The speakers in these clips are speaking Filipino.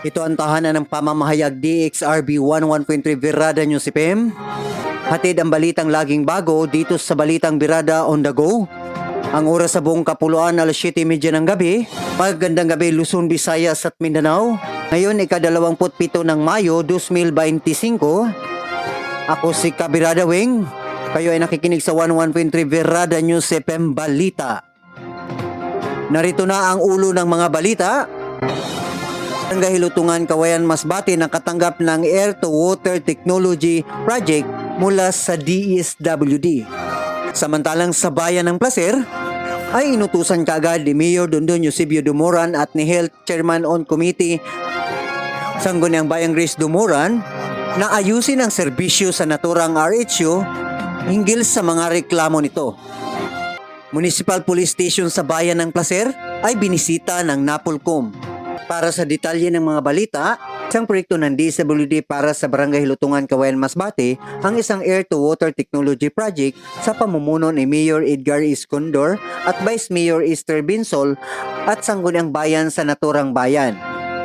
Ito ang tahanan ng pamamahayag DXRB 11.3 Virada News FM. Hatid ang balitang laging bago dito sa Balitang Birada on the Go. Ang oras sa buong kapuluan alas 7:30 ng gabi. Magandang gabi Luzon, Visayas at Mindanao. Ngayon ika-27 ng Mayo 2025. Ako si Kabirada Wing. Kayo ay nakikinig sa 11.3 Virada News FM Balita. Narito na ang ulo ng mga balita. Barangay Hilutungan, Kawayan, Masbate nakatanggap ng Air to Water Technology Project mula sa DSWD. Samantalang sa bayan ng Placer, ay inutusan kaagad ni Mayor Dondon Eusebio Dumoran at ni Health Chairman on Committee Sangguniang Bayang Grace Dumoran na ayusin ang serbisyo sa naturang RHO hinggil sa mga reklamo nito. Municipal Police Station sa bayan ng Placer ay binisita ng NAPOLCOM. Para sa detalye ng mga balita, isang proyekto ng DSWD para sa Barangay Hilutungan, Kawayan, Masbate ang isang Air to Water Technology Project sa pamumuno ni Mayor Edgar Escondor at Vice Mayor Esther Binsol at Sangguniang Bayan sa naturang bayan.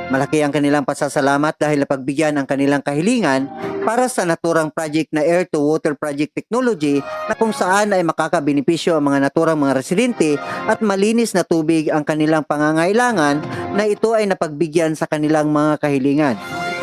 Malaki ang kanilang pasasalamat dahil napagbigyan ang kanilang kahilingan para sa naturang project na Air to Water Project Technology na kung saan ay makakabenepisyo ang mga naturang mga residente at malinis na tubig ang kanilang pangangailangan na ito ay napagbigyan sa kanilang mga kahilingan.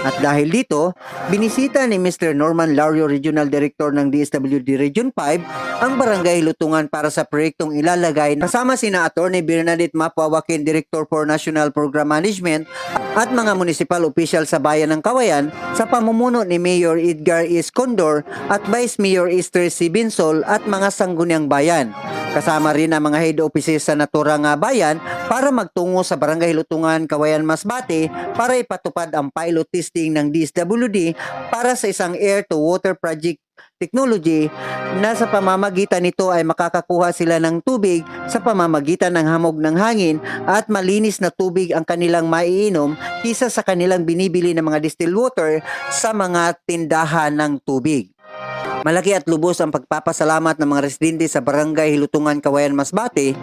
At dahil dito, binisita ni Mr. Norman Lario, Regional Director ng DSWD Region 5, ang Barangay Hilutungan para sa proyektong ilalagay kasama sina Attorney Bernadette Mapuawakin, Director for National Program Management at mga municipal official sa bayan ng Kawayan sa pamumuno ni Mayor Edgar Escondor at Vice Mayor Esther C. Binsol at mga sangguniang bayan. Kasama rin ang mga head offices sa naturang bayan para magtungo sa Barangay Hilutungan, Kawayan, Masbate para ipatupad ang pilot testing ng DSWD para sa isang Air to Water Project Technology na sa pamamagitan nito ay makakakuha sila ng tubig sa pamamagitan ng hamog ng hangin at malinis na tubig ang kanilang maiinom kisa sa kanilang binibili ng mga distilled water sa mga tindahan ng tubig. Malaki at lubos ang pagpapasalamat ng mga residente sa Barangay Hilutungan, Kawayan, Masbate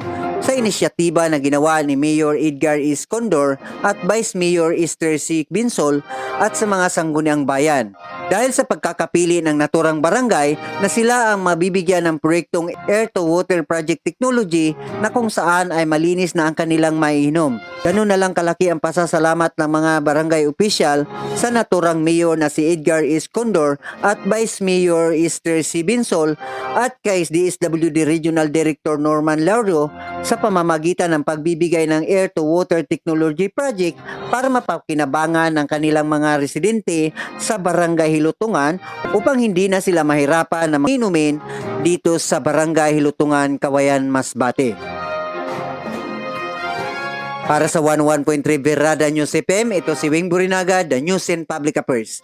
sa inisyatiba na ginawa ni Mayor Edgar Escondor at Vice Mayor Esther C. Binsol at sa mga sangguniang bayan. Dahil sa pagkakapili ng naturang barangay na sila ang mabibigyan ng proyektong Air to Water Project Technology na kung saan ay malinis na ang kanilang maiinom. Ganun na lang kalaki ang pasasalamat ng mga barangay official sa naturang mayor na si Edgar Escondor at Vice Mayor Esther C. Binsol at kay DSWD Regional Director Norman Lario sa pamamagitan ng pagbibigay ng Air to Water Technology Project para mapakinabangan ng kanilang mga residente sa Barangay Hilutungan upang hindi na sila mahirapan na inumin dito sa Barangay Hilutungan, Kawayan, Masbate. Para sa 11.3 Virada News FM, ito si Wing Burinaga, The News and Public Affairs.